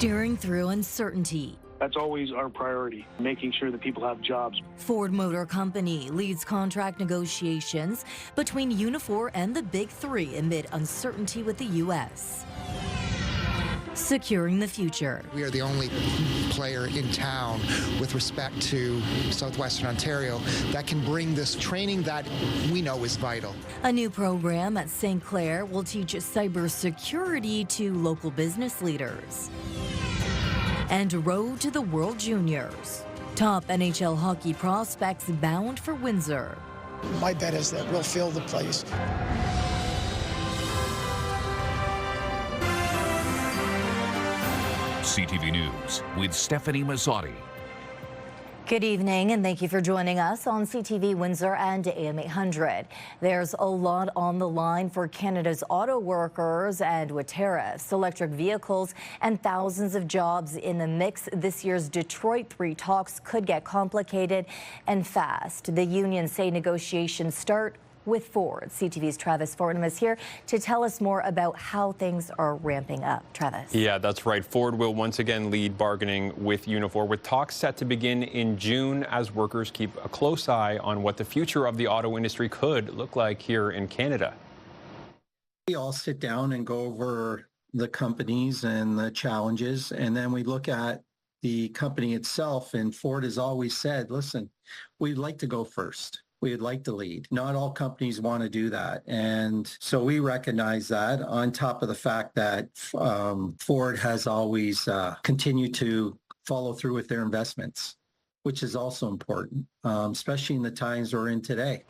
Steering through uncertainty. That's always our priority, making sure that people have jobs. Ford Motor Company leads contract negotiations between Unifor and the Big Three amid uncertainty with the U.S. Securing the future. We are the only player in town with respect to southwestern Ontario that can bring this training that we know is vital. A new program at St. Clair will teach cybersecurity to local business leaders. And road to the World Juniors. Top NHL hockey prospects bound for Windsor. My bet is that we'll fill the place. CTV News with Stefanie Masotti. Good evening, and thank you for joining us on CTV Windsor and AM 800. There's a lot on the line for Canada's auto workers, and with tariffs, electric vehicles, and thousands of jobs in the mix, this year's Detroit 3 talks could get complicated and fast. The unions say negotiations start with Ford. CTV's Travis Fortnum is here to tell us more about how things are ramping up. Travis. Yeah, that's right. Ford will once again lead bargaining with Unifor, with talks set to begin in June as workers keep a close eye on what the future of the auto industry could look like here in Canada. We all sit down and go over the companies and the challenges, and then we look at the company itself, and Ford has always said, listen, we'd like to go first. We'd like to lead. Not all companies want to do that. And so we recognize that, on top of the fact that Ford has always continued to follow through with their investments, which is also important, especially in the times we're in today.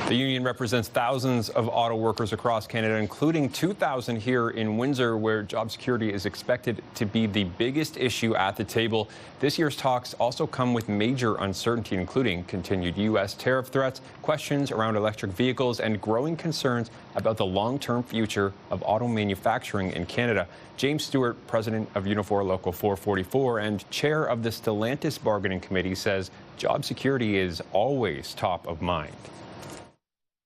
The union represents thousands of auto workers across Canada, including 2,000 here in Windsor, where job security is expected to be the biggest issue at the table. This year's talks also come with major uncertainty, including continued U.S. tariff threats, questions around electric vehicles, and growing concerns about the long-term future of auto manufacturing in Canada. James Stewart, president of Unifor Local 444 and chair of the Stellantis Bargaining Committee, says job security is always top of mind.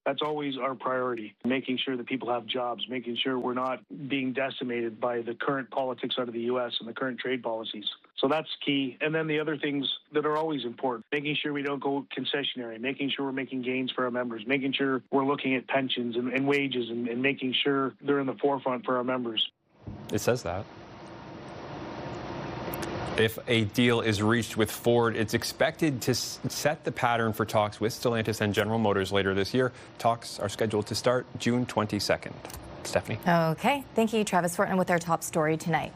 That's always our priority, making sure that people have jobs, making sure we're not being decimated by the current politics out of the U.S. and the current trade policies. So that's key. And then the other things that are always important, making sure we don't go concessionary, making sure we're making gains for our members, making sure we're looking at pensions and wages and making sure they're in the forefront for our members. It says that. If a deal is reached with Ford, it's expected to set the pattern for talks with Stellantis and General Motors later this year. Talks are scheduled to start June 22nd. Stefanie. Okay. Thank you, Travis Fortnum, with our top story tonight.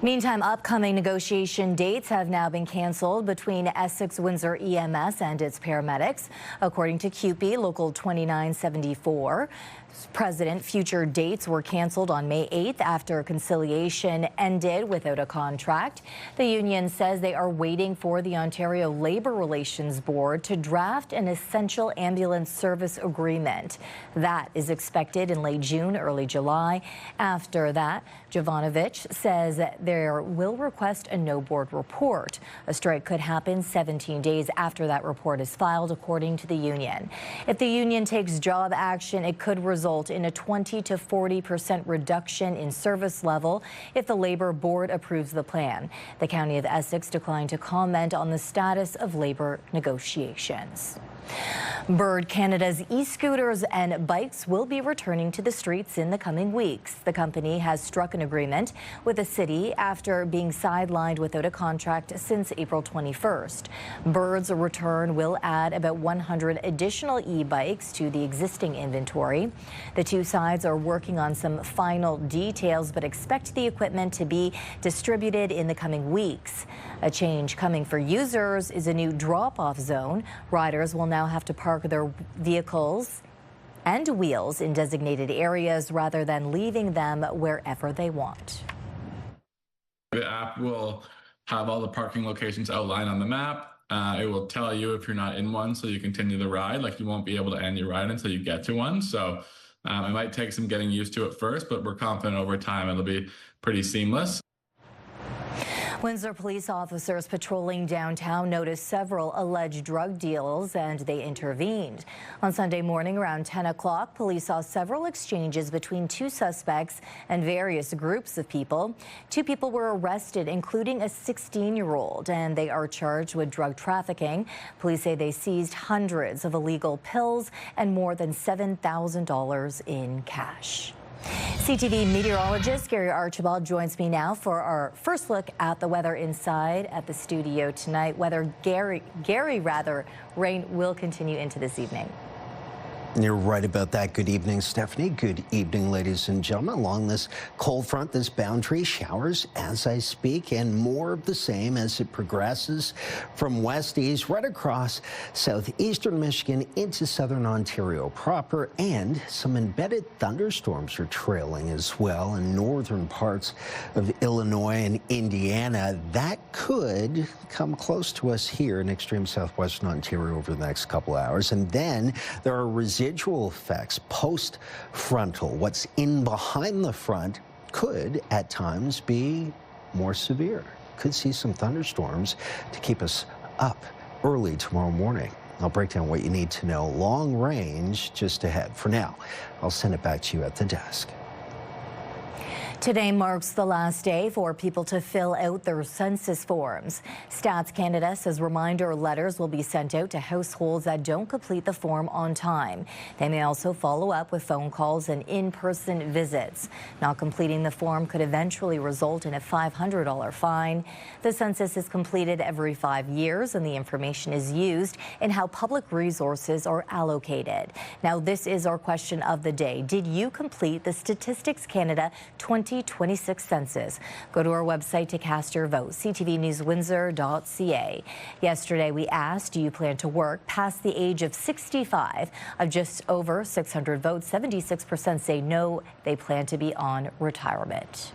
Meantime, upcoming negotiation dates have now been canceled between Essex Windsor EMS and its paramedics. According to CUPE Local 2974, President, future dates were canceled on May 8th after conciliation ended without a contract. The union says they are waiting for the Ontario Labour Relations Board to draft an essential ambulance service agreement. That is expected in late June, early July. After that, Jovanovic says they will request a no-board report. A strike could happen 17 days after that report is filed, according to the union. If the union takes job action, it could result in a 20 to 40% reduction in service level if the Labour Board approves the plan. The County of Essex declined to comment on the status of labour negotiations. Bird Canada's e-scooters and bikes will be returning to the streets in the coming weeks. The company has struck an agreement with the city after being sidelined without a contract since April 21st. Bird's return will add about 100 additional e-bikes to the existing inventory. The two sides are working on some final details, but expect the equipment to be distributed in the coming weeks. A change coming for users is a new drop-off zone. Riders will now have to park their vehicles and wheels in designated areas rather than leaving them wherever they want. The app will have all the parking locations outlined on the map. It will tell you if you're not in one, so you continue the ride. Like, you won't be able to end your ride until you get to one. So it might take some getting used to at first, but we're confident over time it'll be pretty seamless. Windsor police officers patrolling downtown noticed several alleged drug deals and they intervened. On Sunday morning around 10 o'clock, police saw several exchanges between two suspects and various groups of people. Two people were arrested, including a 16-year-old, and they are charged with drug trafficking. Police say they seized hundreds of illegal pills and more than $7,000 in cash. CTV meteorologist Gary Archibald joins me now for our first look at the weather inside at the studio tonight. Rain will continue into this evening. You're right about that. Good evening, Stephanie. Good evening, ladies and gentlemen. Along this cold front, this boundary, showers as I speak, and more of the same as it progresses from west-east right across southeastern Michigan into southern Ontario proper, and some embedded thunderstorms are trailing as well in northern parts of Illinois and Indiana. That could come close to us here in extreme southwestern Ontario over the next couple hours. And then there are residual effects post-frontal. What's in behind the front could at times be more severe. Could see some thunderstorms to keep us up early tomorrow morning. I'll break down what you need to know long range just ahead. For now, I'll send it back to you at the desk. Today marks the last day for people to fill out their census forms. Stats Canada says reminder letters will be sent out to households that don't complete the form on time. They may also follow up with phone calls and in-person visits. Not completing the form could eventually result in a $500 fine. The census is completed every 5 years, and the information is used in how public resources are allocated. Now, this is our question of the day. Did you complete the Statistics Canada 2026 census? Go to our website to cast your vote, ctvnewswindsor.ca. Yesterday, we asked, do you plan to work past the age of 65? Of just over 600 votes, 76% say no, they plan to be on retirement.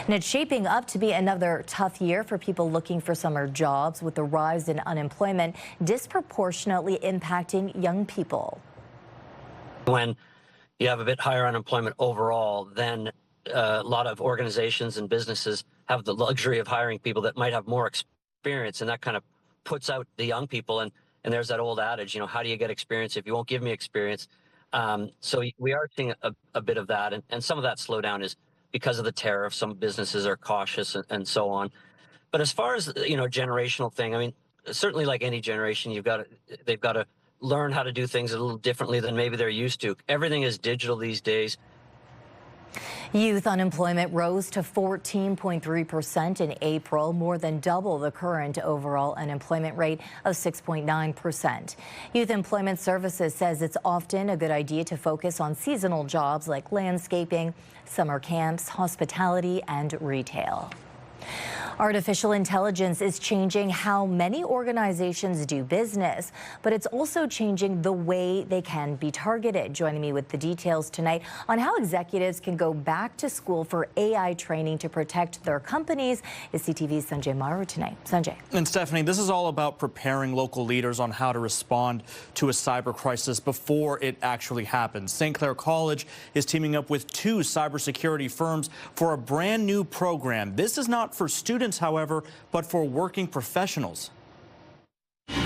And it's shaping up to be another tough year for people looking for summer jobs, with the rise in unemployment disproportionately impacting young people. When you have a bit higher unemployment overall, then a lot of organizations and businesses have the luxury of hiring people that might have more experience, and that kind of puts out the young people. And there's that old adage, how do you get experience if you won't give me experience? So we are seeing a bit of that, and some of that slowdown is because of the tariffs. Some businesses are cautious and so on. But as far as generational thing, I mean, certainly like any generation, they've got to learn how to do things a little differently than maybe they're used to. Everything is digital these days. Youth unemployment rose to 14.3% in April, more than double the current overall unemployment rate of 6.9%. Youth Employment Services says it's often a good idea to focus on seasonal jobs like landscaping, summer camps, hospitality, and retail. Artificial intelligence is changing how many organizations do business, but it's also changing the way they can be targeted. Joining me with the details tonight on how executives can go back to school for AI training to protect their companies is CTV's Sanjay Maru tonight. Sanjay. And Stephanie, this is all about preparing local leaders on how to respond to a cyber crisis before it actually happens. St. Clair College is teaming up with two cybersecurity firms for a brand new program. This is not for students, however, but for working professionals.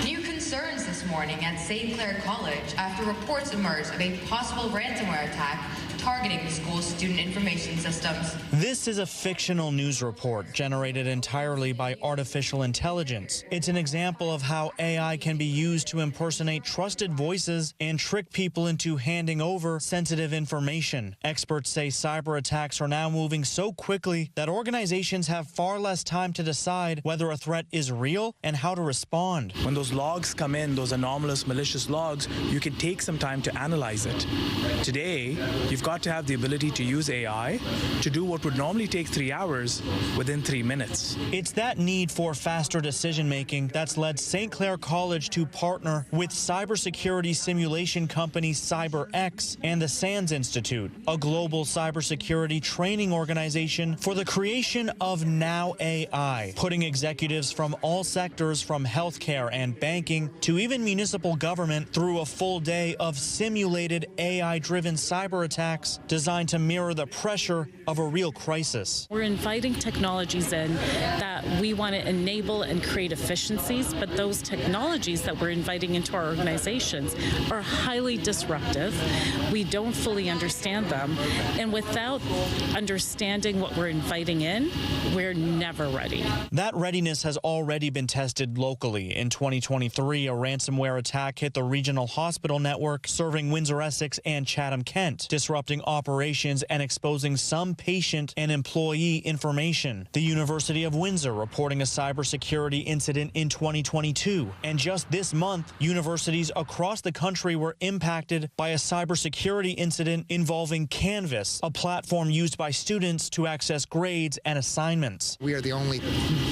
New concerns this morning at St. Clair College after reports emerged of a possible ransomware attack targeting the school's student information systems. This is a fictional news report generated entirely by artificial intelligence. It's an example of how AI can be used to impersonate trusted voices and trick people into handing over sensitive information. Experts say cyber attacks are now moving so quickly that organizations have far less time to decide whether a threat is real and how to respond. When those logs come in, those anomalous, malicious logs, you can take some time to analyze it. Today, you've got to have the ability to use AI to do what would normally take 3 hours within 3 minutes. It's that need for faster decision-making that's led St. Clair College to partner with cybersecurity simulation company CyberX and the SANS Institute, a global cybersecurity training organization, for the creation of Now AI, putting executives from all sectors, from healthcare and banking to even municipal government, through a full day of simulated AI-driven cyber attacks attacks designed to mirror the pressure of a real crisis. We're inviting technologies in that we want to enable and create efficiencies, but those technologies that we're inviting into our organizations are highly disruptive. We don't fully understand them, and without understanding what we're inviting in, we're never ready. That readiness has already been tested locally. In 2023, a ransomware attack hit the regional hospital network serving Windsor, Essex, and Chatham-Kent, disrupting operations and exposing some patient and employee information. The University of Windsor reporting a cybersecurity incident in 2022. And just this month, universities across the country were impacted by a cybersecurity incident involving Canvas, a platform used by students to access grades and assignments. We are the only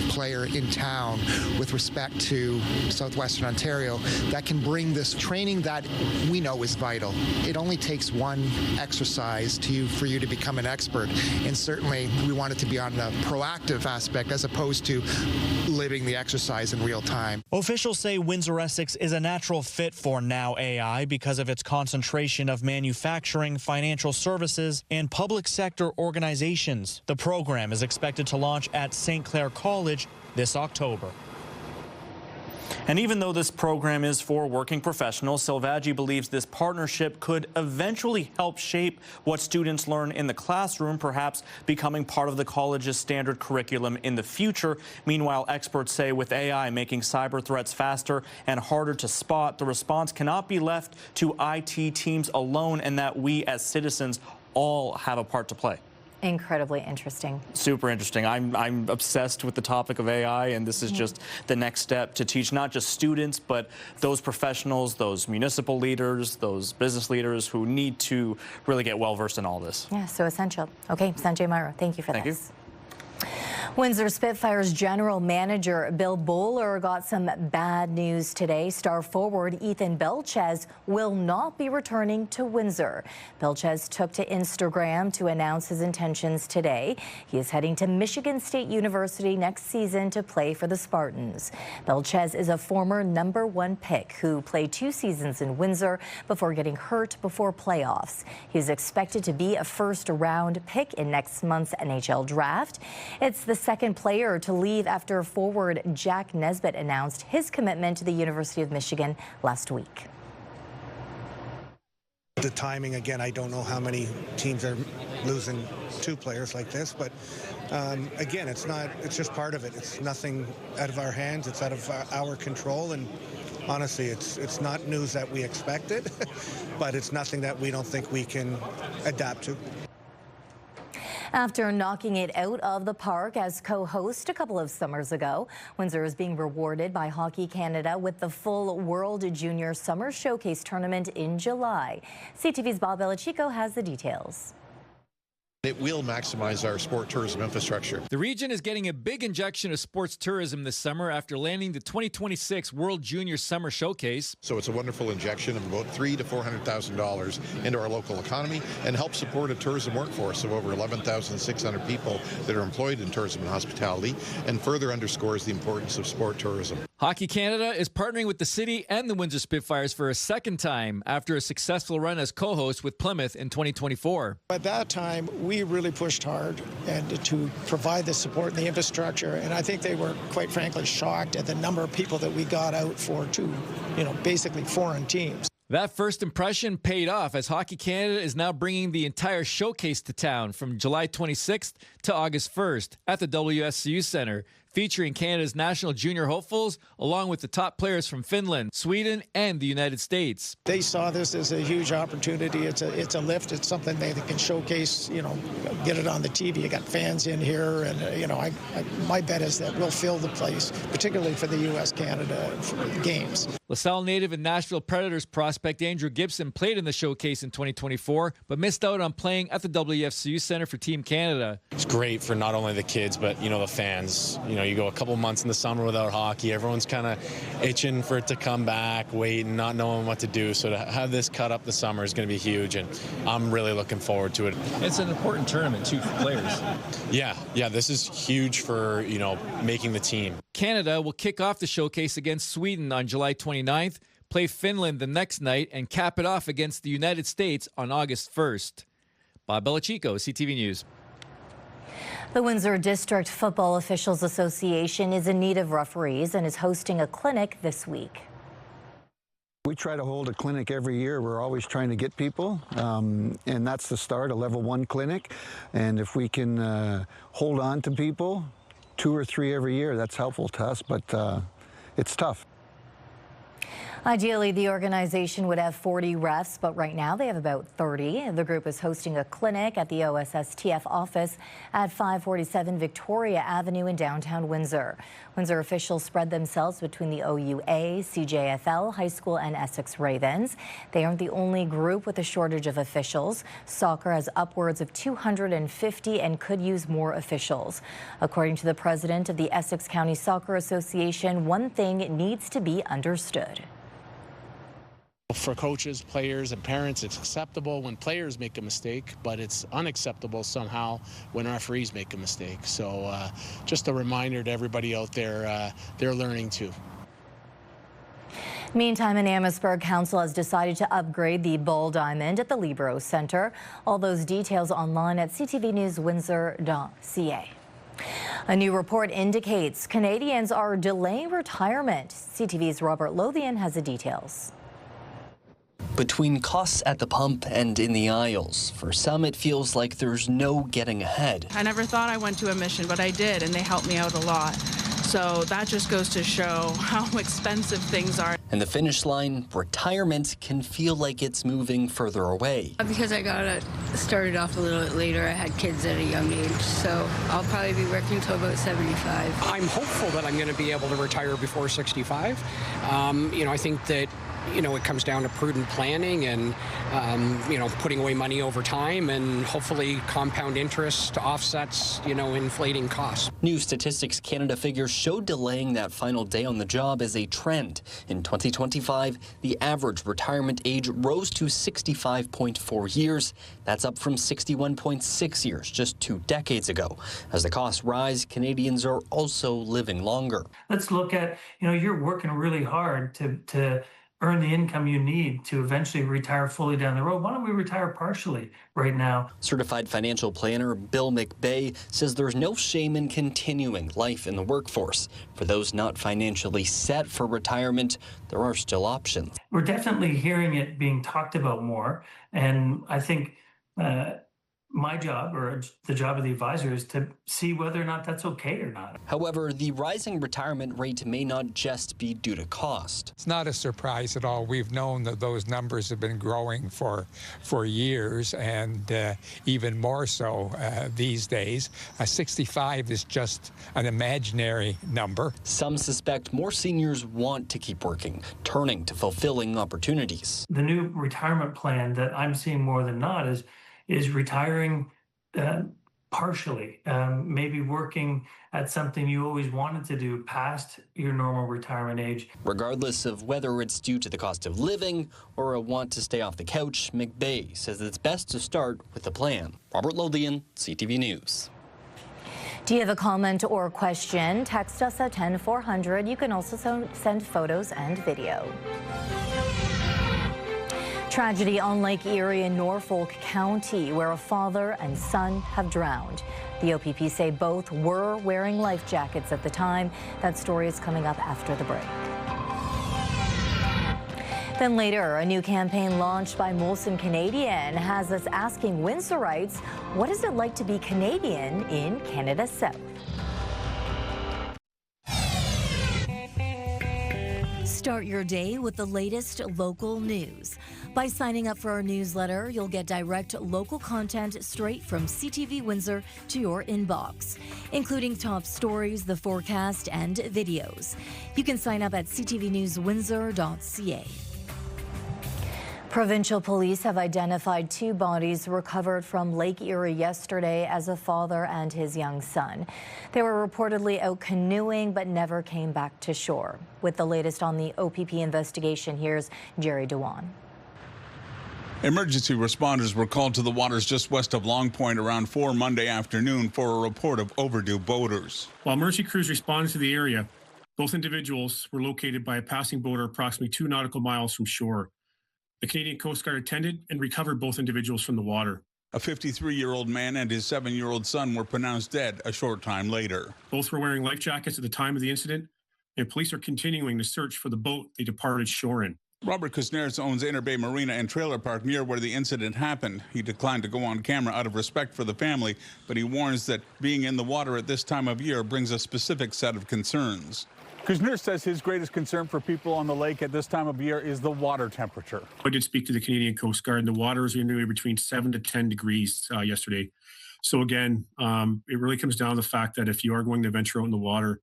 player in town with respect to southwestern Ontario that can bring this training that we know is vital. It only takes one exercise for you to become an expert, and certainly we want it to be on the proactive aspect as opposed to living the exercise in real time. Officials say Windsor Essex is a natural fit for Now AI because of its concentration of manufacturing, financial services, and public sector organizations. The program is expected to launch at St. Clair College this October. And even though this program is for working professionals, Silvaggi believes this partnership could eventually help shape what students learn in the classroom, perhaps becoming part of the college's standard curriculum in the future. Meanwhile, experts say with AI making cyber threats faster and harder to spot, the response cannot be left to IT teams alone, and that we as citizens all have a part to play. Incredibly interesting. Super interesting. I'm obsessed with the topic of AI, and this is just the next step to teach not just students, but those professionals, those municipal leaders, those business leaders who need to really get well-versed in all this. Yeah, so essential. Okay, Sanjay Myra, thank you for this. Windsor Spitfires general manager Bill Bowler got some bad news today. Star forward Ethan Belchez will not be returning to Windsor. Belchez took to Instagram to announce his intentions today. He is heading to Michigan State University next season to play for the Spartans. Belchez is a former #1 pick who played 2 seasons in Windsor before getting hurt before playoffs. He is expected to be a first-round pick in next month's NHL draft. It's the second player to leave after forward Jack Nesbitt announced his commitment to the University of Michigan last week. The timing, again, I don't know how many teams are losing 2 players like this, but again, it's just part of it. It's nothing out of our hands. It's out of our control, and honestly, it's not news that we expected, but it's nothing that we don't think we can adapt to. After knocking it out of the park as co-host a couple of summers ago, Windsor is being rewarded by Hockey Canada with the full World Junior Summer Showcase Tournament in July. CTV's Bob Belichico has the details. It will maximize our sport tourism infrastructure. The region is getting a big injection of sports tourism this summer after landing the 2026 World Junior Summer Showcase. So it's a wonderful injection of about $300,000 to $400,000 into our local economy and help support a tourism workforce of over 11,600 people that are employed in tourism and hospitality, and further underscores the importance of sport tourism. Hockey Canada is partnering with the city and the Windsor Spitfires for a second time after a successful run as co-host with Plymouth in 2024. At that time, we really pushed hard and to provide the support and the infrastructure, and I think they were, quite frankly, shocked at the number of people that we got out for 2, basically foreign teams. That first impression paid off as Hockey Canada is now bringing the entire showcase to town from July 26th to August 1st at the WSCU Centre, featuring Canada's national junior hopefuls along with the top players from Finland, Sweden, and the United States. They saw this as a huge opportunity. It's a lift. It's something they can showcase, get it on the TV. You got fans in here, and, my bet is that we'll fill the place, particularly for the U.S.-Canada games. LaSalle native and Nashville Predators prospect Andrew Gibson played in the showcase in 2024, but missed out on playing at the WFCU Centre for Team Canada. It's great for not only the kids, but, the fans. You go a couple months in the summer without hockey. Everyone's kind of itching for it to come back, waiting, not knowing what to do. So to have this cut up the summer is going to be huge, and I'm really looking forward to it. It's an important tournament, too, for players. Yeah, this is huge for, making the team. Canada will kick off the showcase against Sweden on July 29th, play Finland the next night, and cap it off against the United States on August 1st. Bob Belichico, CTV News. The Windsor District Football Officials Association is in need of referees and is hosting a clinic this week. We try to hold a clinic every year. We're always trying to get people, and that's the start, a level 1 clinic. And if we can hold on to people, 2 or 3 every year, that's helpful to us, but it's tough. Ideally, the organization would have 40 refs, but right now they have about 30. The group is hosting a clinic at the OSSTF office at 547 Victoria Avenue in downtown Windsor. Windsor officials spread themselves between the OUA, CJFL, High School, and Essex Ravens. They aren't the only group with a shortage of officials. Soccer has upwards of 250 and could use more officials. According to the president of the Essex County Soccer Association, one thing needs to be understood. For coaches, players, and parents, it's acceptable when players make a mistake, but it's unacceptable somehow when referees make a mistake. So just a reminder to everybody out there, they're learning too. Meantime, in Amherstburg, Council has decided to upgrade the Ball Diamond at the Libero Center. All those details online at ctvnewswindsor.ca. A new report indicates Canadians are delaying retirement. CTV's Robert Lothian has the details. Between costs at the pump and in the aisles, for some it feels like there's no getting ahead. I never thought I went to a mission, but I did, and they helped me out a lot. So that just goes to show how expensive things are. And the finish line, retirement, can feel like it's moving further away. Because I got it started off a little bit later, I had kids at a young age, so I'll probably be working until about 75. I'm hopeful that I'm going to be able to retire before 65. I think that it comes down to prudent planning and, putting away money over time and hopefully compound interest offsets, inflating costs. New Statistics Canada figures show delaying that final day on the job as a trend. In 2025, the average retirement age rose to 65.4 years. That's up from 61.6 years just 2 decades ago. As the costs rise, Canadians are also living longer. Let's look at, you're working really hard to earn the income you need to eventually retire fully down the road. Why don't we retire partially right now? Certified financial planner Bill McBay says there's no shame in continuing life in the workforce. For those not financially set for retirement, there are still options. We're definitely hearing it being talked about more, and I think my job, or the job of the advisor, is to see whether or not that's okay or not. However, the rising retirement rate may not just be due to cost. It's not a surprise at all. We've known that those numbers have been growing for years, and even more so these days. 65 is just an imaginary number. Some suspect more seniors want to keep working, turning to fulfilling opportunities. The new retirement plan that I'm seeing more than not is retiring partially, maybe working at something you always wanted to do past your normal retirement age. Regardless of whether it's due to the cost of living or a want to stay off the couch, McBay says it's best to start with a plan. Robert Lothian, CTV News. Do you have a comment or question? Text us at 10400. You can also send photos and video. Tragedy on Lake Erie in Norfolk County, where a father and son have drowned. The OPP say both were wearing life jackets at the time. That story is coming up after the break. Then later, a new campaign launched by Molson Canadian has us asking Windsorites, what is it like to be Canadian in Canada South? Start your day with the latest local news. By signing up for our newsletter, you'll get direct local content straight from CTV Windsor to your inbox, including top stories, the forecast, and videos. You can sign up at ctvnewswindsor.ca. Provincial police have identified 2 bodies recovered from Lake Erie yesterday as a father and his young son. They were reportedly out canoeing but never came back to shore. With the latest on the OPP investigation, here's Jerry Dewan. Emergency responders were called to the waters just west of Long Point around 4 Monday afternoon for a report of overdue boaters. While mercy crews responded to the area, both individuals were located by a passing boater approximately 2 nautical miles from shore. The Canadian Coast Guard attended and recovered both individuals from the water. A 53-year-old man and his 7-year-old son were pronounced dead a short time later. Both were wearing life jackets at the time of the incident, and police are continuing to search for the boat they departed shore in. Robert Kuznets owns Inner Bay Marina and Trailer Park near where the incident happened. He declined to go on camera out of respect for the family, but he warns that being in the water at this time of year brings a specific set of concerns. Kuznets says his greatest concern for people on the lake at this time of year is the water temperature. I did speak to the Canadian Coast Guard, and the water is anywhere between 7 to 10 degrees yesterday. So again, it really comes down to the fact that if you are going to venture out in the water,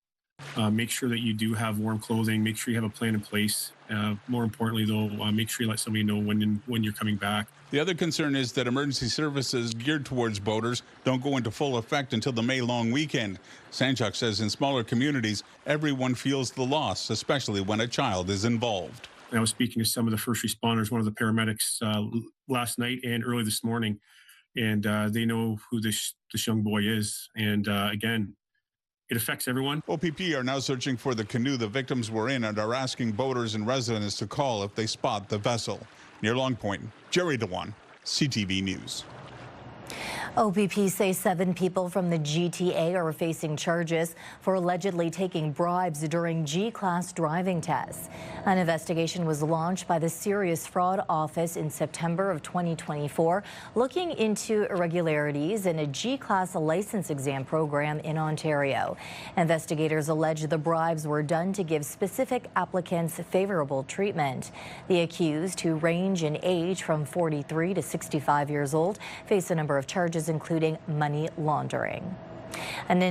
make sure that you do have warm clothing. Make sure you have a plan in place. More importantly, though, make sure you let somebody know when you're coming back. The other concern is that emergency services geared towards boaters don't go into full effect until the May long weekend. Sanchuk says in smaller communities, everyone feels the loss, especially when a child is involved. I was speaking to some of the first responders, one of the paramedics last night and early this morning, and they know who this young boy is. And again, it affects everyone. OPP are now searching for the canoe the victims were in and are asking boaters and residents to call if they spot the vessel. Near Long Point, Jerry Dewan, CTV News. OPP say 7 people from the GTA are facing charges for allegedly taking bribes during G-Class driving tests. An investigation was launched by the Serious Fraud Office in September of 2024, looking into irregularities in a G-Class license exam program in Ontario. Investigators allege the bribes were done to give specific applicants favorable treatment. The accused, who range in age from 43 to 65 years old, face a number of charges including money laundering. An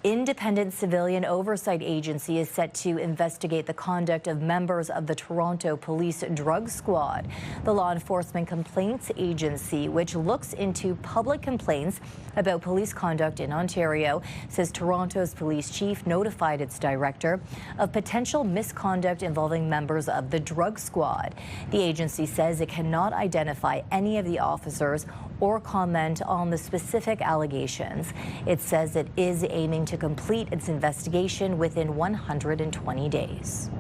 independent civilian oversight agency is set to investigate the conduct of members of the Toronto Police Drug Squad. The Law Enforcement Complaints Agency, which looks into public complaints about police conduct in Ontario, says Toronto's police chief notified its director of potential misconduct involving members of the drug squad. The agency says it cannot identify any of the officers or comment on the specific allegations. It says it is aiming to complete its investigation within 120 days.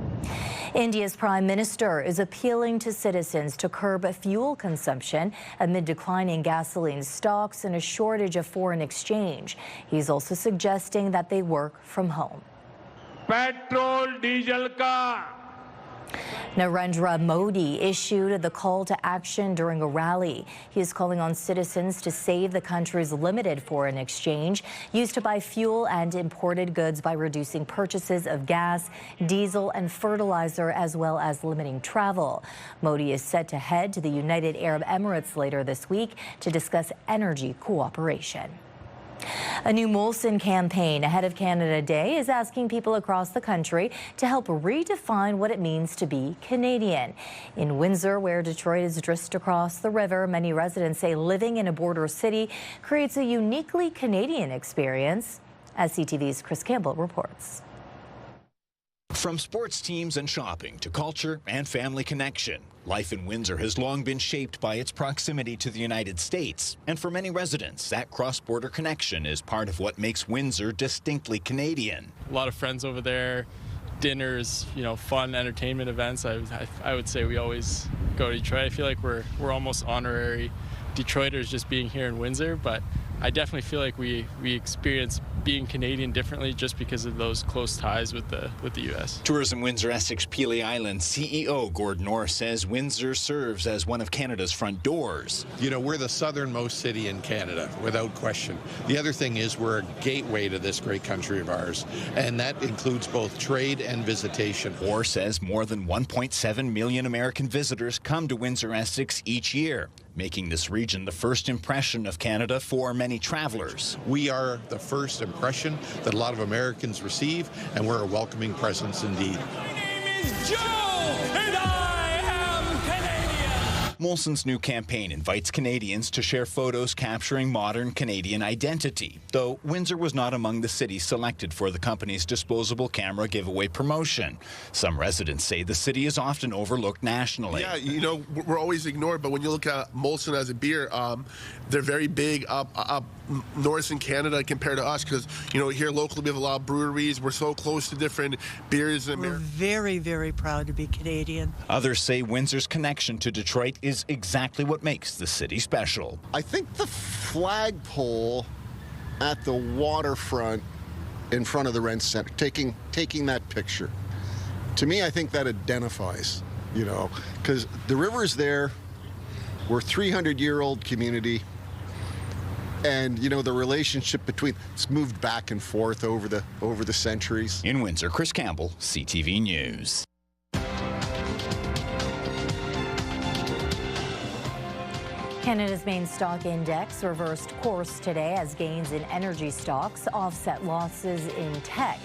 India's Prime Minister is appealing to citizens to curb fuel consumption amid declining gasoline stocks and a shortage of foreign exchange. He's also suggesting that they work from home. Petrol, diesel ka. Narendra Modi issued the call to action during a rally. He is calling on citizens to save the country's limited foreign exchange used to buy fuel and imported goods by reducing purchases of gas, diesel, and fertilizer, as well as limiting travel. Modi is set to head to the United Arab Emirates later this week to discuss energy cooperation. A new Molson campaign ahead of Canada Day is asking people across the country to help redefine what it means to be Canadian. In Windsor, where Detroit is just across the river, many residents say living in a border city creates a uniquely Canadian experience, as CTV's Chris Campbell reports. From sports teams and shopping to culture and family connection, life in Windsor has long been shaped by its proximity to the United States. And for many residents, that cross-border connection is part of what makes Windsor distinctly Canadian. A lot of friends over there, dinners, fun entertainment events. I would say we always go to Detroit. I feel like we're almost honorary Detroiters just being here in Windsor, but I definitely feel like we experience being Canadian differently just because of those close ties with the U.S. Tourism Windsor Essex Pelee Island CEO Gordon Orr says Windsor serves as one of Canada's front doors. We're the southernmost city in Canada, without question. The other thing is we're a gateway to this great country of ours, and that includes both trade and visitation. Orr says more than 1.7 million American visitors come to Windsor Essex each year, making this region the first impression of Canada for many travelers. We are the first impression that a lot of Americans receive, and we're a welcoming presence indeed. My name is Joe, and I am Canadian. Molson's new campaign invites Canadians to share photos capturing modern Canadian identity, though Windsor was not among the cities selected for the company's disposable camera giveaway promotion. Some residents say the city is often overlooked nationally. Yeah, we're always ignored, but when you look at Molson as a beer, they're very big up north in Canada compared to us, because here locally we have a lot of breweries. We're so close to different beers. We're very, very proud to be Canadian. Others say Windsor's connection to Detroit is is exactly what makes the city special. I think the flagpole at the waterfront in front of the Rent Center, taking that picture, to me, I think that identifies, you know, because the river's there. We're a 300-year-old community. And, you know, the relationship between, it's moved back and forth over the centuries. In Windsor, Chris Campbell, CTV News. Canada's main stock index reversed course today as gains in energy stocks offset losses in tech.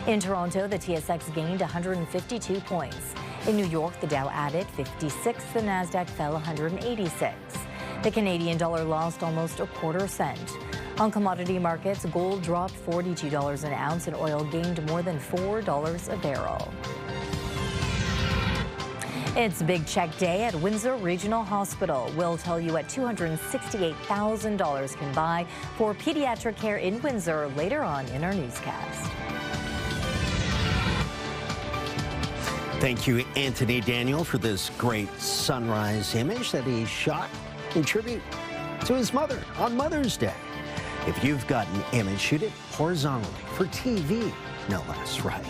In Toronto, the TSX gained 152 points. In New York, the Dow added 56, the Nasdaq fell 186. The Canadian dollar lost almost a quarter cent. On commodity markets, gold dropped $42 an ounce and oil gained more than $4 a barrel. It's Big Check Day at Windsor Regional Hospital. We'll tell you what $268,000 can buy for pediatric care in Windsor later on in our newscast. Thank you, Anthony Daniel, for this great sunrise image that he shot in tribute to his mother on Mother's Day. If you've got an image, shoot it horizontally for TV, no less, right?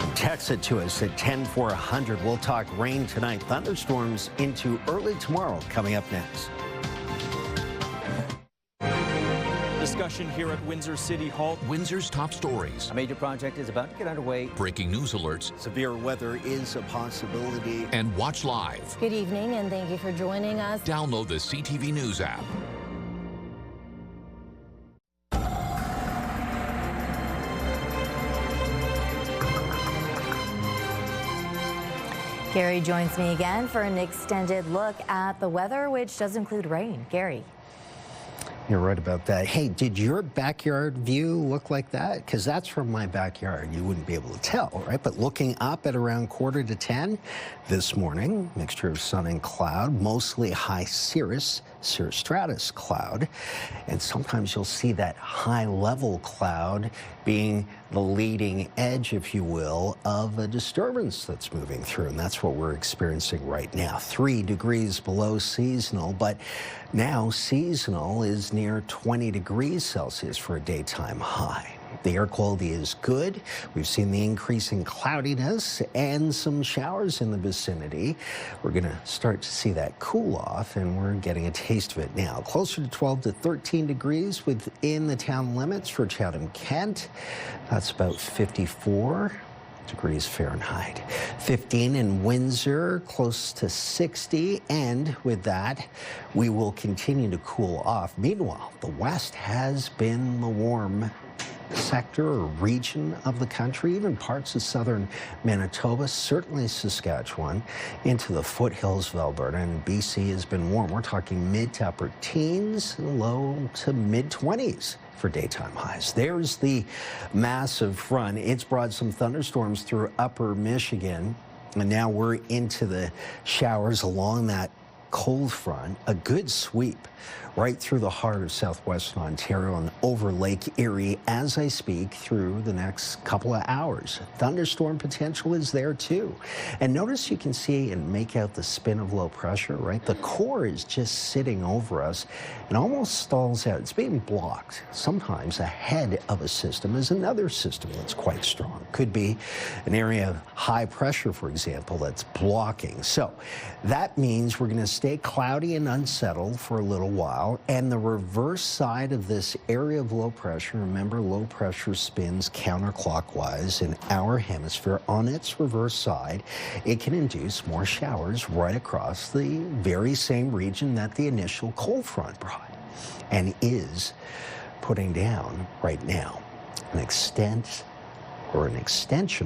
And text it to us at 10400. We'll talk rain tonight, thunderstorms into early tomorrow coming up next. Discussion here at Windsor City Hall. Windsor's top stories. A major project is about to get underway. Breaking news alerts. Severe weather is a possibility. And watch live. Good evening, and thank you for joining us. Download the CTV News app. Gary joins me again for an extended look at the weather, which does include rain. Gary. You're right about that. Hey, did your backyard view look like that? Because that's from my backyard. You wouldn't be able to tell, right? But looking up at around 9:45 this morning, mixture of sun and cloud, mostly high cirrus stratus cloud. And sometimes you'll see that high-level cloud being the leading edge, if you will, of a disturbance that's moving through. And that's what we're experiencing right now. 3 degrees below seasonal, but now seasonal is near 20 degrees Celsius for a daytime high. The air quality is good. We've seen the increase in cloudiness and some showers in the vicinity. We're going to start to see that cool off, and we're getting a taste of it now. Closer to 12 to 13 degrees within the town limits for Chatham-Kent. That's about 54 degrees Fahrenheit. 15 in Windsor, close to 60, and with that, we will continue to cool off. Meanwhile, the west has been the warm sector or region of the country, even parts of southern Manitoba, certainly Saskatchewan, into the foothills of Alberta, and BC has been warm. We're talking mid to upper teens, low to mid-20s for daytime highs. There's the massive front. It's brought some thunderstorms through upper Michigan, and now we're into the showers along that cold front. A good sweep right through the heart of southwestern Ontario and over Lake Erie as I speak through the next couple of hours. Thunderstorm potential is there too. And notice you can see and make out the spin of low pressure, right? The core is just sitting over us and almost stalls out. It's being blocked. Sometimes ahead of a system is another system that's quite strong. Could be an area of high pressure, for example, that's blocking. So that means we're going to stay cloudy and unsettled for a little while. And the reverse side of this area of low pressure, remember, low pressure spins counterclockwise in our hemisphere. On its reverse side, it can induce more showers right across the very same region that the initial cold front brought and is putting down right now an extension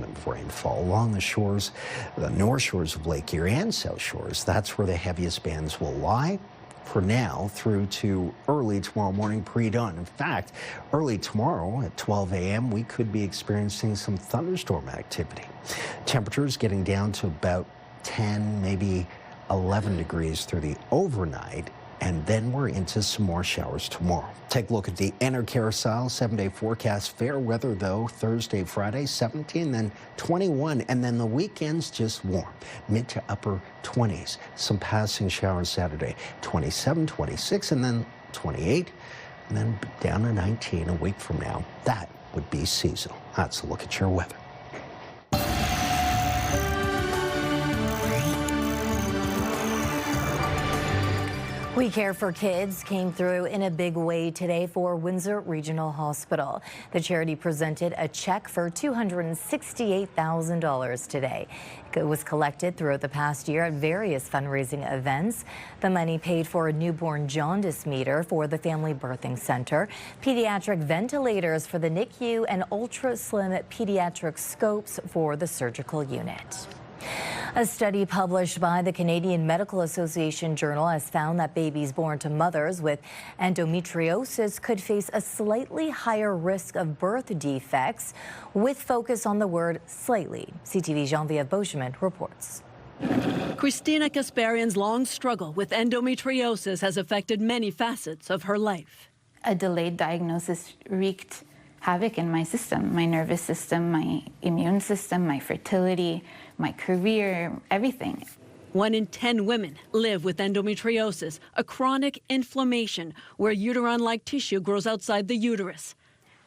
of rainfall along the shores, the north shores of Lake Erie and south shores. That's where the heaviest bands will lie for now through to early tomorrow morning pre-dawn. In fact, early tomorrow at 12 a.m., we could be experiencing some thunderstorm activity. Temperatures getting down to about 10, maybe 11 degrees through the overnight. And then we're into some more showers tomorrow. Take a look at the Intercarousel 7-day forecast. Fair weather, though, Thursday, Friday, 17, then 21. And then the weekends just warm, mid to upper 20s. Some passing showers Saturday, 27, 26, and then 28. And then down to 19 a week from now. That would be seasonal. That's a look at your weather. We Care for Kids came through in a big way today for Windsor Regional Hospital. The charity presented a check for $268,000 today. It was collected throughout the past year at various fundraising events. The money paid for a newborn jaundice meter for the Family Birthing Center, pediatric ventilators for the NICU, and ultra-slim pediatric scopes for the surgical unit. A study published by the Canadian Medical Association Journal has found that babies born to mothers with endometriosis could face a slightly higher risk of birth defects, with focus on the word slightly. CTV's Geneviève Beauchemin reports. Christina Kasparian's long struggle with endometriosis has affected many facets of her life. A delayed diagnosis wreaked havoc in my system, my nervous system, my immune system, my fertility, my career, everything. 1 in 10 women live with endometriosis, a chronic inflammation where uterine-like tissue grows outside the uterus.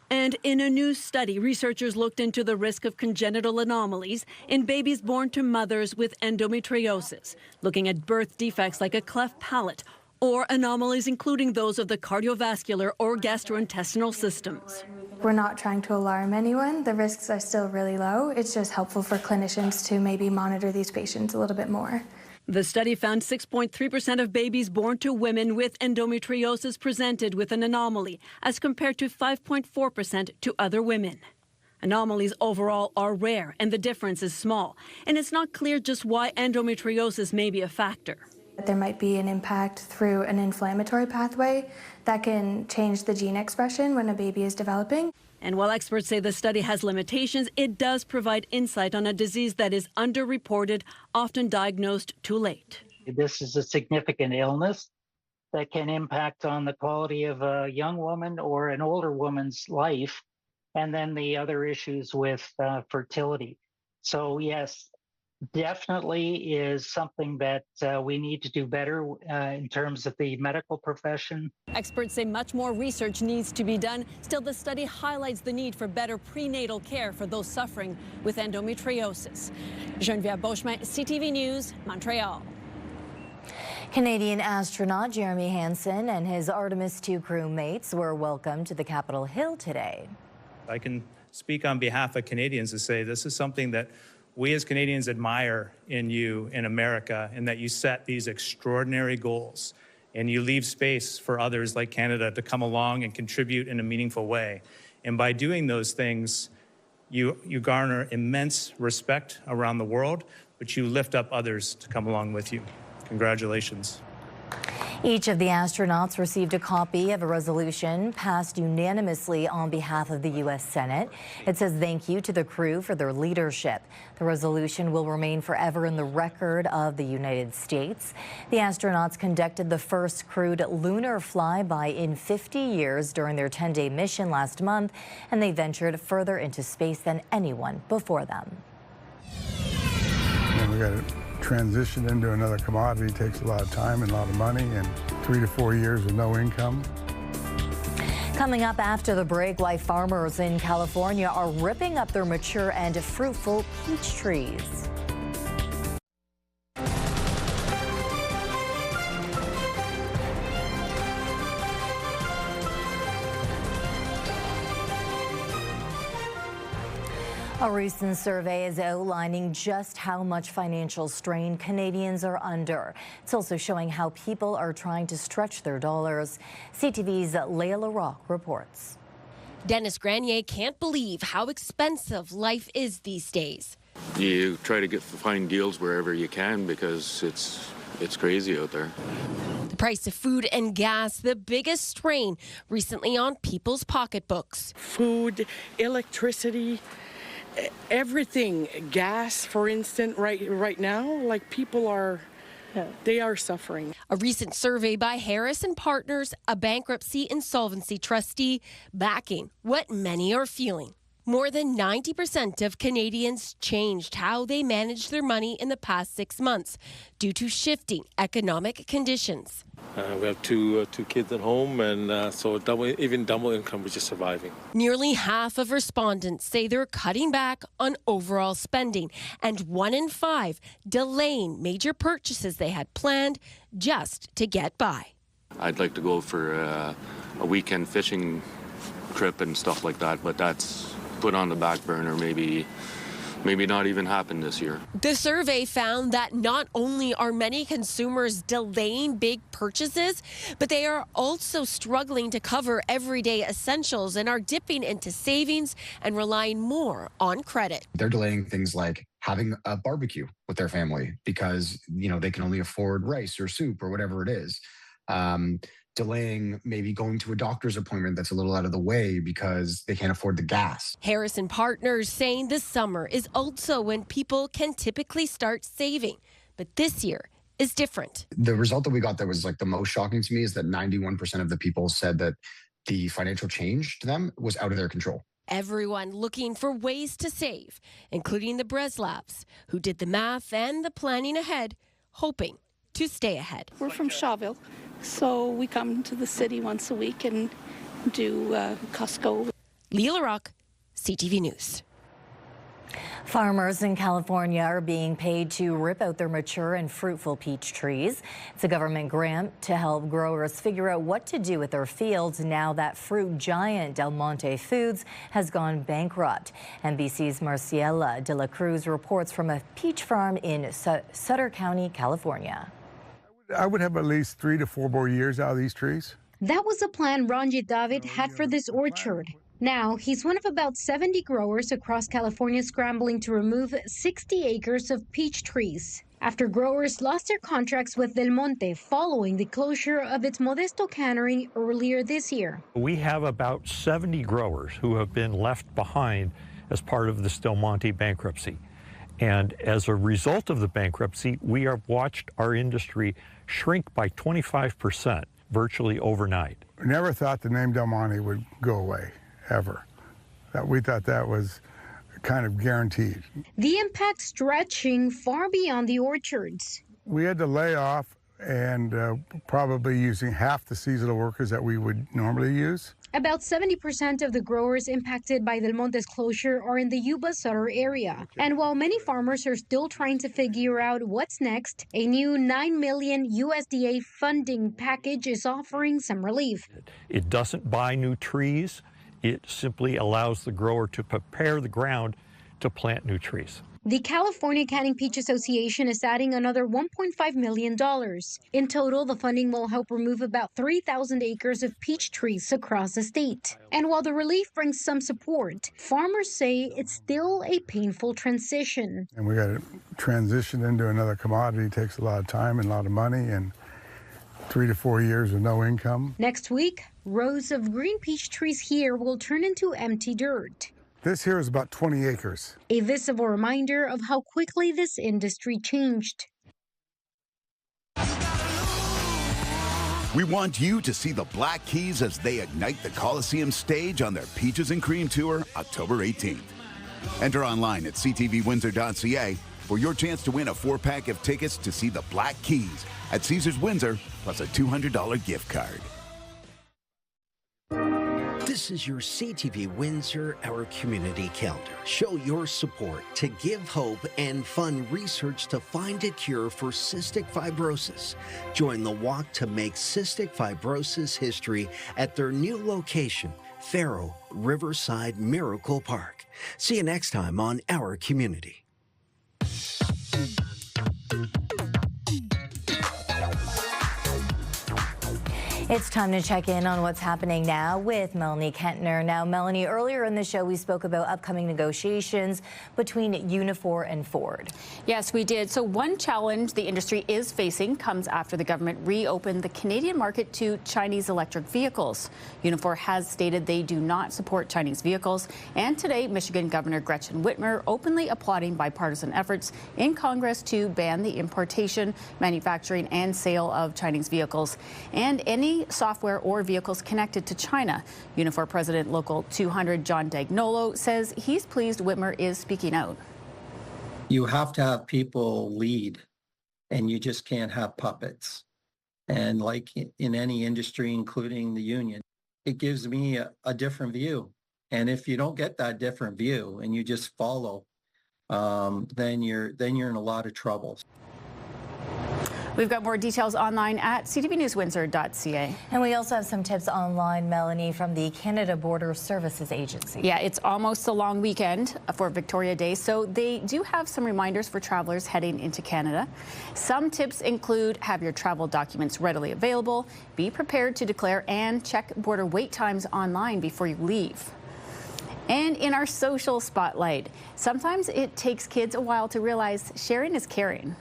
And in a new study, researchers looked into the risk of congenital anomalies in babies born to mothers with endometriosis, looking at birth defects like a cleft palate or anomalies including those of the cardiovascular or gastrointestinal systems. We're not trying to alarm anyone. The risks are still really low. It's just helpful for clinicians to maybe monitor these patients a little bit more. The study found 6.3% of babies born to women with endometriosis presented with an anomaly, as compared to 5.4% to other women. Anomalies overall are rare, and the difference is small, and it's not clear just why endometriosis may be a factor. There might be an impact through an inflammatory pathway that can change the gene expression when a baby is developing. And while experts say the study has limitations, it does provide insight on a disease that is underreported, often diagnosed too late. This is a significant illness that can impact on the quality of a young woman or an older woman's life, and then the other issues with fertility. So yes, definitely is something that we need to do better in terms of the medical profession. Experts say much more research needs to be done. Still, the study highlights the need for better prenatal care for those suffering with endometriosis. Geneviève Beauchemin, CTV News, Montreal. Canadian astronaut Jeremy Hansen and his Artemis II crewmates were welcomed to the Capitol Hill today. I can speak on behalf of Canadians to say this is something that we as Canadians admire in you in America, and that you set these extraordinary goals and you leave space for others like Canada to come along and contribute in a meaningful way. And by doing those things, you garner immense respect around the world, but you lift up others to come along with you. Congratulations. Each of the astronauts received a copy of a resolution passed unanimously on behalf of the U.S. Senate. It says thank you to the crew for their leadership. The resolution will remain forever in the record of the United States. The astronauts conducted the first crewed lunar flyby in 50 years during their 10-day mission last month, and they ventured further into space than anyone before them. We got to transition into another commodity. Takes a lot of time and a lot of money, and 3 to 4 years with no income. Coming up after the break, why farmers in California are ripping up their mature and fruitful peach trees. A recent survey is outlining just how much financial strain Canadians are under. It's also showing how people are trying to stretch their dollars. CTV's Leah LaRocque reports. Dennis Granier can't believe how expensive life is these days. You try to find deals wherever you can because it's crazy out there. The price of food and gas, the biggest strain recently on people's pocketbooks. Food, electricity, everything, gas, for instance, right now, like people are They are suffering. A recent survey by Harris and Partners, a bankruptcy insolvency trustee, backing what many are feeling. More than 90% of Canadians changed how they managed their money in the past 6 months due to shifting economic conditions. We have two kids at home, and so double income, which is surviving. Nearly half of respondents say they're cutting back on overall spending, and 1 in 5 delaying major purchases they had planned just to get by. I'd like to go for a weekend fishing trip and stuff like that, but that's put on the back burner, maybe not even happen this year. The survey found that not only are many consumers delaying big purchases, but they are also struggling to cover everyday essentials and are dipping into savings and relying more on credit. They're delaying things like having a barbecue with their family because, they can only afford rice or soup or whatever it is. Delaying maybe going to a doctor's appointment that's a little out of the way because they can't afford the gas. Harris and Partners saying this summer is also when people can typically start saving, but this year is different. The result that we got that was like the most shocking to me is that 91% of the people said that the financial change to them was out of their control. Everyone looking for ways to save, including the Breslavs, who did the math and the planning ahead, hoping to stay ahead. We're from Shawville, so we come to the city once a week and do Costco. Leela Rock, CTV News. Farmers in California are being paid to rip out their mature and fruitful peach trees. It's a government grant to help growers figure out what to do with their fields now that fruit giant Del Monte Foods has gone bankrupt. NBC's Marciela de la Cruz reports from a peach farm in Sutter County, California. I would have at least 3 to 4 more years out of these trees. That was the plan Ranjit David had for this orchard. Now, he's one of about 70 growers across California scrambling to remove 60 acres of peach trees after growers lost their contracts with Del Monte following the closure of its Modesto cannery earlier this year. We have about 70 growers who have been left behind as part of this Del Monte bankruptcy. And as a result of the bankruptcy, we have watched our industry shrink by 25% virtually overnight. We never thought the name Del Monte would go away, ever. We thought that was kind of guaranteed. The impact stretching far beyond the orchards. We had to lay off and probably using half the seasonal workers that we would normally use. About 70% of the growers impacted by Del Monte's closure are in the Yuba-Sutter area. And while many farmers are still trying to figure out what's next, a new $9 million USDA funding package is offering some relief. It doesn't buy new trees. It simply allows the grower to prepare the ground to plant new trees. The California Canning Peach Association is adding another $1.5 million. In total, the funding will help remove about 3,000 acres of peach trees across the state. And while the relief brings some support, farmers say it's still a painful transition. And we got to transition into another commodity. It takes a lot of time and a lot of money, and 3 to 4 years with no income. Next week, rows of green peach trees here will turn into empty dirt. This here is about 20 acres. A visible reminder of how quickly this industry changed. We want you to see the Black Keys as they ignite the Coliseum stage on their Peaches and Cream Tour October 18th. Enter online at ctvwindsor.ca for your chance to win a 4-pack of tickets to see the Black Keys at Caesars Windsor, plus a $200 gift card. This is your CTV Windsor, our community calendar. Show your support to give hope and fund research to find a cure for cystic fibrosis. Join the walk to make cystic fibrosis history at their new location, Faro Riverside Miracle Park. See you next time on Our Community. It's time to check in on what's happening now with Melanie Kentner. Now, Melanie, earlier in the show, we spoke about upcoming negotiations between Unifor and Ford. Yes, we did. So one challenge the industry is facing comes after the government reopened the Canadian market to Chinese electric vehicles. Unifor has stated they do not support Chinese vehicles. And today, Michigan Governor Gretchen Whitmer openly applauding bipartisan efforts in Congress to ban the importation, manufacturing, and sale of Chinese vehicles and any software or vehicles connected to China. Unifor President Local 200 John Dagnolo says he's pleased Whitmer is speaking out. You have to have people lead, and you just can't have puppets. And like in any industry, including the union, it gives me a different view. And if you don't get that different view and you just follow, then you're in a lot of trouble. We've got more details online at ctvnewswindsor.ca. And we also have some tips online, Melanie, from the Canada Border Services Agency. Yeah, it's almost a long weekend for Victoria Day, so they do have some reminders for travelers heading into Canada. Some tips include have your travel documents readily available, be prepared to declare, and check border wait times online before you leave. And in our social spotlight, sometimes it takes kids a while to realize sharing is caring.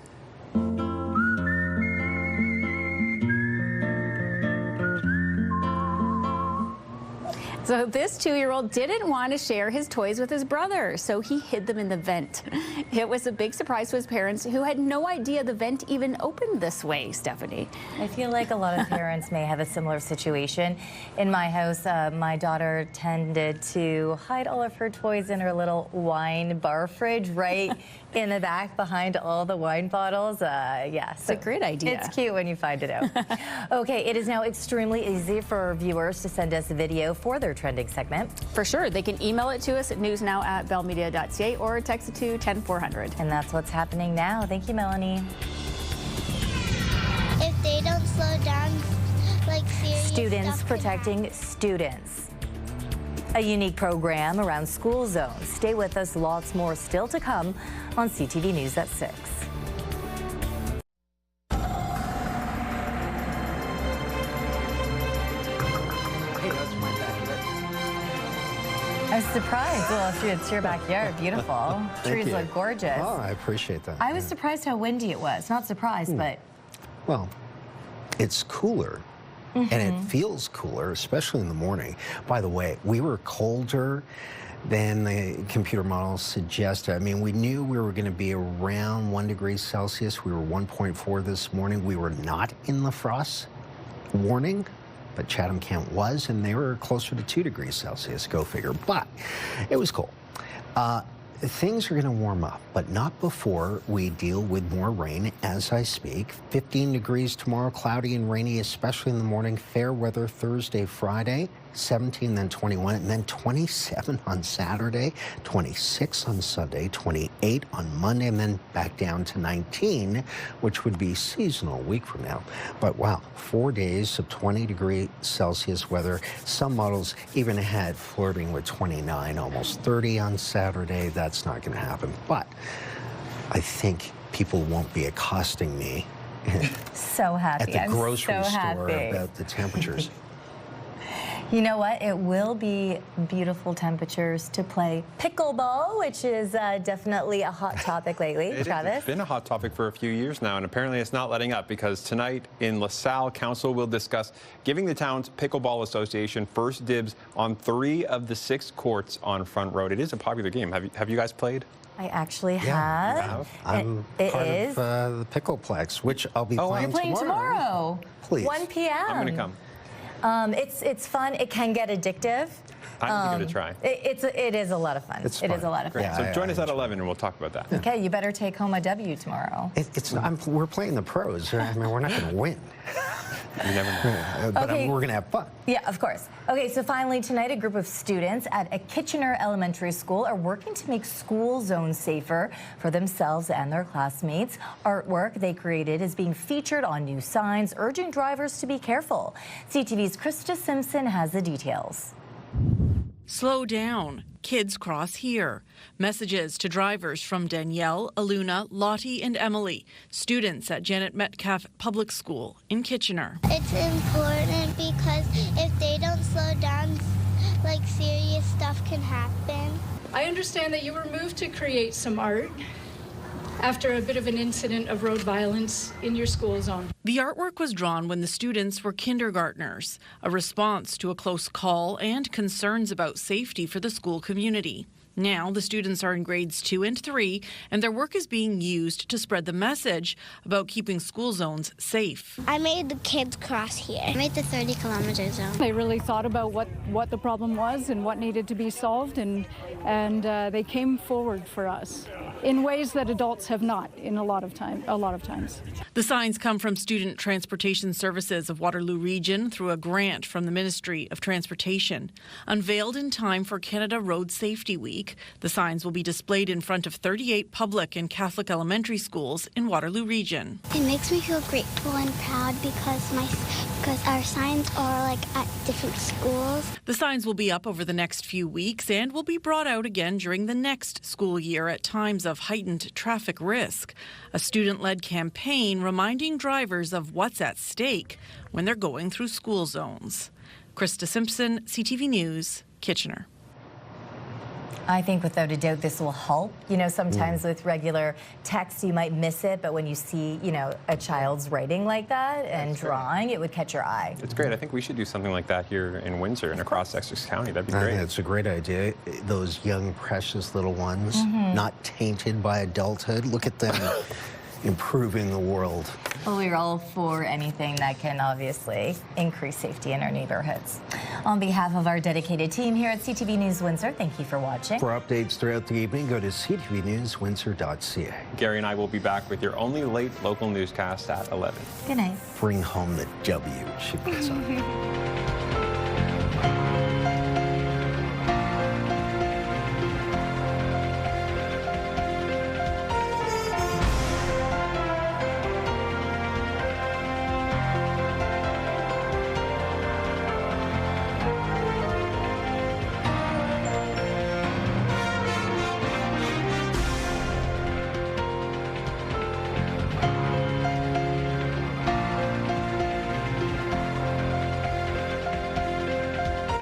So this 2-year-old didn't want to share his toys with his brother, so he hid them in the vent. It was a big surprise to his parents, who had no idea the vent even opened this way, Stefanie. I feel like a lot of parents may have a similar situation. In my house, my daughter tended to hide all of her toys in her little wine bar fridge right in the back behind all the wine bottles. It's a great idea. It's cute when you find it out. Okay, it is now extremely easy for viewers to send us a video for their trending segment. For sure. They can email it to us at newsnow@bellmedia.ca or text it to 10400. And that's what's happening now. Thank you, Melanie. If they don't slow down, like serious Students stuff protecting students. A unique program around school zones. Stay with us. Lots more still to come on CTV News at 6. I was surprised. Well, it's your backyard. Beautiful. Trees look gorgeous. Oh, I appreciate that. I was surprised how windy it was. Not surprised, but... Well, it's cooler. And it feels cooler, especially in the morning. By the way, we were colder than the computer models suggested. I mean, we knew we were going to be around 1 degree Celsius. We were 1.4 this morning. We were not in the frost warning, but Chatham Kent was, and they were closer to 2 degrees Celsius, go figure. But it was cool. Things are going to warm up, but not before we deal with more rain as I speak. 15 degrees tomorrow, cloudy and rainy, especially in the morning. Fair weather Thursday, Friday, 17, then 21, and then 27 on Saturday, 26 on Sunday, 28 on Monday, and then back down to 19, which would be seasonal a week from now. But wow, 4 days of 20-degree Celsius weather. Some models even had flirting with 29, almost 30 on Saturday. That's not going to happen. But I think people won't be accosting me so happy. at the grocery store happy about the temperatures. You know what? It will be beautiful temperatures to play pickleball, which is definitely a hot topic lately. Travis? It's been a hot topic for a few years now, and apparently it's not letting up, because tonight in LaSalle, Council will discuss giving the town's Pickleball Association first dibs on 3 of the 6 courts on Front Road. It is a popular game. Have you guys played? I actually Yeah, have. I'm part of the Pickleplex, which I'll be playing tomorrow. Please. 1 p.m. I'm going to come. It's fun. It can get addictive. I'm going to try. It is a lot of fun. It is a lot of fun. Great. So join us at 11 and we'll talk about that. Okay, you better take home a W tomorrow. We're playing the pros. I mean, we're not going to win. You never know. But we're going to have fun. Yeah, of course. Okay, so finally tonight, a group of students at a Kitchener Elementary School are working to make school zones safer for themselves and their classmates. Artwork they created is being featured on new signs, urging drivers to be careful. CTV's Krista Simpson has the details. Slow down. Kids cross here. Messages to drivers from Danielle, Aluna, Lottie, and Emily, students at Janet Metcalf Public School in Kitchener. It's important because if they don't slow down, like serious stuff can happen. I understand that you were moved to create some art after a bit of an incident of road violence in your school zone. The artwork was drawn when the students were kindergartners, a response to a close call and concerns about safety for the school community. Now, the students are in grades 2 and 3, and their work is being used to spread the message about keeping school zones safe. I made the kids cross here. I made the 30-kilometer zone. They really thought about what the problem was and what needed to be solved, and they came forward for us in ways that adults have not in a lot of times. The signs come from Student Transportation Services of Waterloo Region through a grant from the Ministry of Transportation. Unveiled in time for Canada Road Safety Week, the signs will be displayed in front of 38 public and Catholic elementary schools in Waterloo Region. It makes me feel grateful and proud because our signs are like at different schools. The signs will be up over the next few weeks and will be brought out again during the next school year at times of heightened traffic risk. A student-led campaign reminding drivers of what's at stake when they're going through school zones. Krista Simpson, CTV News, Kitchener. I think without a doubt this will help. You know, sometimes with regular text you might miss it, but when you see, you know, a child's writing like that and drawing, it would catch your eye. It's great. I think we should do something like that here in Windsor and across Essex County. That'd be great. I think it's a great idea. Those young, precious little ones, not tainted by adulthood. Look at them improving the world. Well, we're all for anything that can obviously increase safety in our neighborhoods. On behalf of our dedicated team here at CTV News Windsor, thank you for watching. For updates throughout the evening, go to ctvnewswindsor.ca. Gary and I will be back with your only late local newscast at 11. Good night. Bring home the W, she puts on.